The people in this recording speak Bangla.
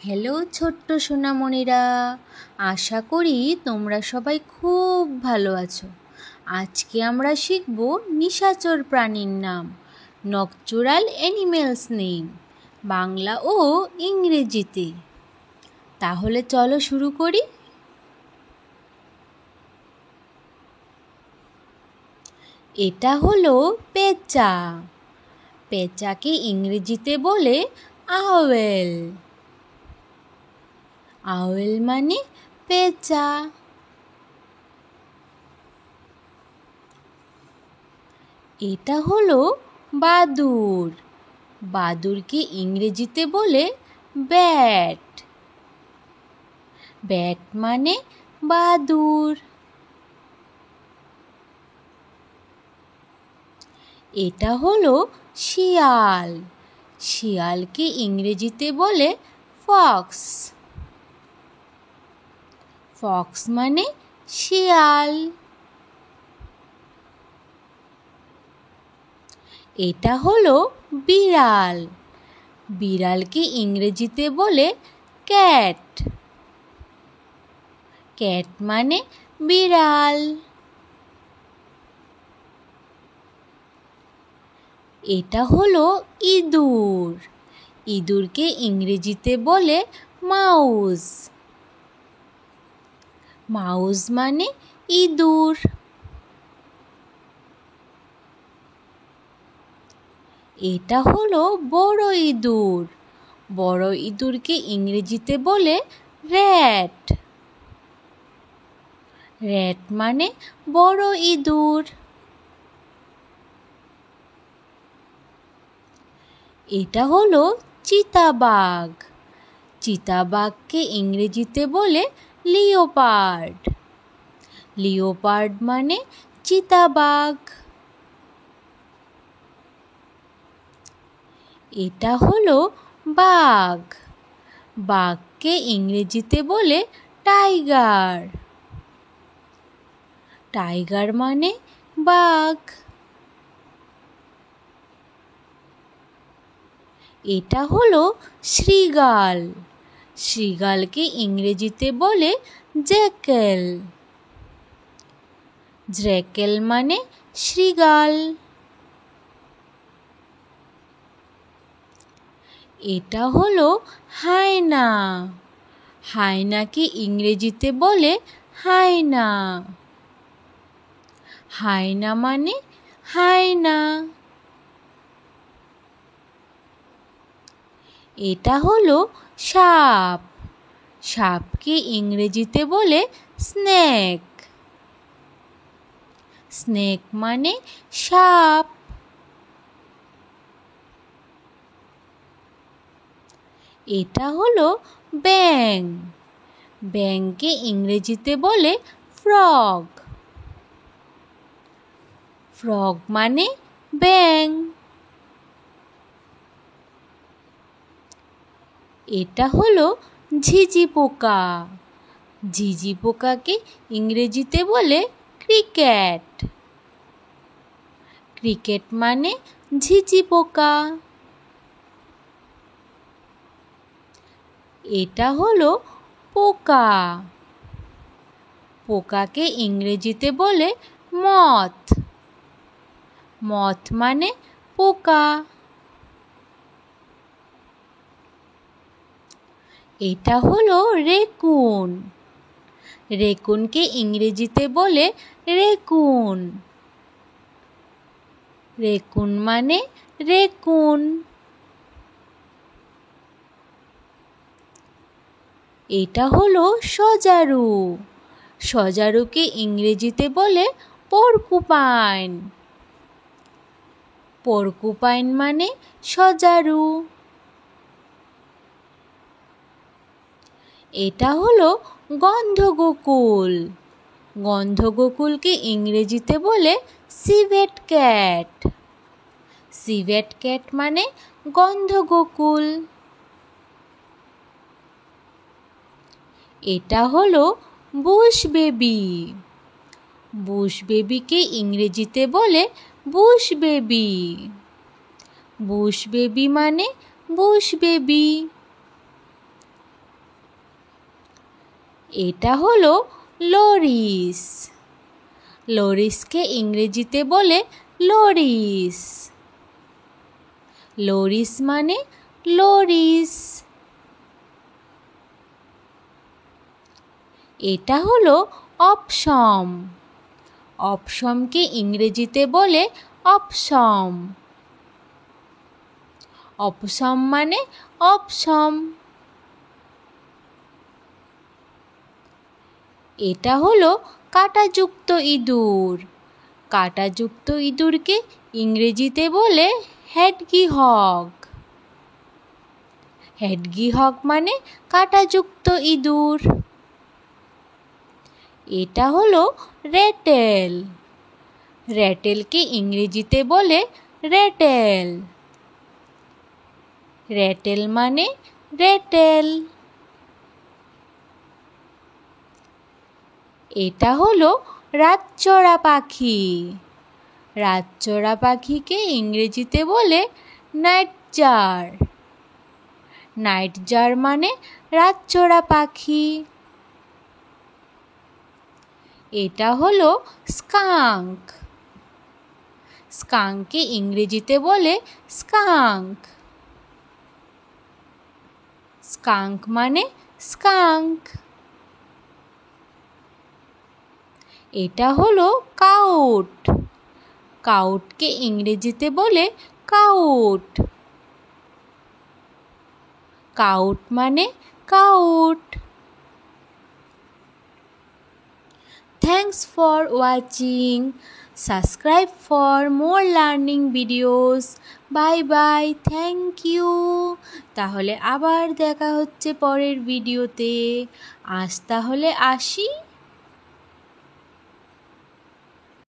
হ্যালো ছোট্ট সোনামণিরা, আশা করি তোমরা সবাই খুব ভালো আছো। আজকে আমরা শিখব নিশাচর প্রাণীর নাম, নকচুরাল অ্যানিমেলস নেম, বাংলা ও ইংরেজিতে। তাহলে চলো শুরু করি। এটা হলো পেঁচা। পেঁচাকে ইংরেজিতে বলে আওয়েল। আওয়েল মানে পেঁচা। এটা হলো বাদুড়। বাদুড়কে ইংরেজিতে বলে ব্যাট। ব্যাট মানে বাদুড়। এটা হলো শিয়াল। শিয়ালকে ইংরেজিতে বলে ফক্স। ফক্স মানে শিয়াল। এটা হলো বিড়াল। বিড়ালকে ইংরেজিতে বলে ক্যাট। ক্যাট মানে বিড়াল। এটা হলো ইঁদুর। ইঁদুরকে ইংরেজিতে বলে মাউস। মাউস মানে ইঁদুর। এটা হলো বড় ইঁদুর। বড় ইঁদুরকে ইংরেজিতে বলে র্যাট। র্যাট মানে বড় ইঁদুর। এটা হলো চিতাবাঘ। চিতাবাঘকে ইংরেজিতে বলে লিওপার্ড। লিওপার্ড মানে চিতাবাঘ। এটা হলো বাঘ। বাঘকে ইংরেজিতে বলে টাইগার। টাইগার মানে বাঘ। এটা হলো শৃগাল। শৃগালকে ইংরেজিতে বলে জ্যাকেল। জ্যাকেল মানে শৃগাল। এটা হলো হায়না। হায়নাকে ইংরেজিতে বলে হায়না। হায়না মানে হায়না। এটা হলো সাপ। সাপকে ইংরেজিতে বলে স্নেক। স্নেক মানে সাপ। এটা হলো ব্যাঙ। ব্যাঙকে ইংরেজিতে বলে ফ্রগ। ফ্রগ মানে ব্যাঙ। এটা হলো ঝিঝি পোকা। ঝিঝি পোকাকে ইংরেজিতে বলে ক্রিকেট। ক্রিকেট মানে ঝিঝি পোকা। এটা হলো পোকা। পোকাকে ইংরেজিতে বলে মথ। মথ মানে পোকা। এটা হলো রেকুন। রেকুনকে ইংরেজিতে বলে রেকুন। রেকুন মানে রেকুন। এটা হলো সজারু। সজারুকে ইংরেজিতে বলে পর্কুপাইন। পর্কুপাইন মানে সজারু। এটা হলো গন্ধগোকুল। গন্ধগোকুলকে ইংরেজিতে বলে সিভেট ক্যাট। সিভেট ক্যাট মানে গন্ধগোকুল। এটা হলো বুশ বেবি। বুশ বেবিকে ইংরেজিতে বলে বুশ বেবি। বুশ বেবি মানে বুশ বেবি। এটা হলো লরিস। লরিসকে ইংরেজিতে বলে লরিস। লরিস মানে লরিস। এটা হলো অপশম। অপশমকে ইংরেজিতে বলে অপশম। অপশম মানে অপশম। এটা হলো কাঁটাযুক্ত ইঁদুর। কাঁটাযুক্ত ইঁদুরকে ইংরেজিতে বলে হেডগিহগ। হেডগিহগ মানে কাঁটাযুক্ত ইঁদুর। এটা হলো রেটেল। রেটেলকে ইংরেজিতে বলে রেটেল। রেটেল মানে রেটেল। এটা হলো রাতচরা পাখি। রাতচরা পাখিকে ইংরেজিতে বলে নাইটজার। নাইটজার মানে রাতচরা পাখি। এটা হলো স্কাঙ্ক। স্কাঙ্ককে ইংরেজিতে বলে স্কাঙ্ক। স্কাঙ্ক মানে স্কাঙ্ক। এটা হলো কাউট। কাউটকে ইংরেজিতে বলে কাউট। কাউট মানে cout. Thanks for watching. Subscribe for more learning videos. Bye bye. Thank you. তাহলে আবার দেখা হচ্ছে পরের ভিডিওতে। আজ তাহলে আসি।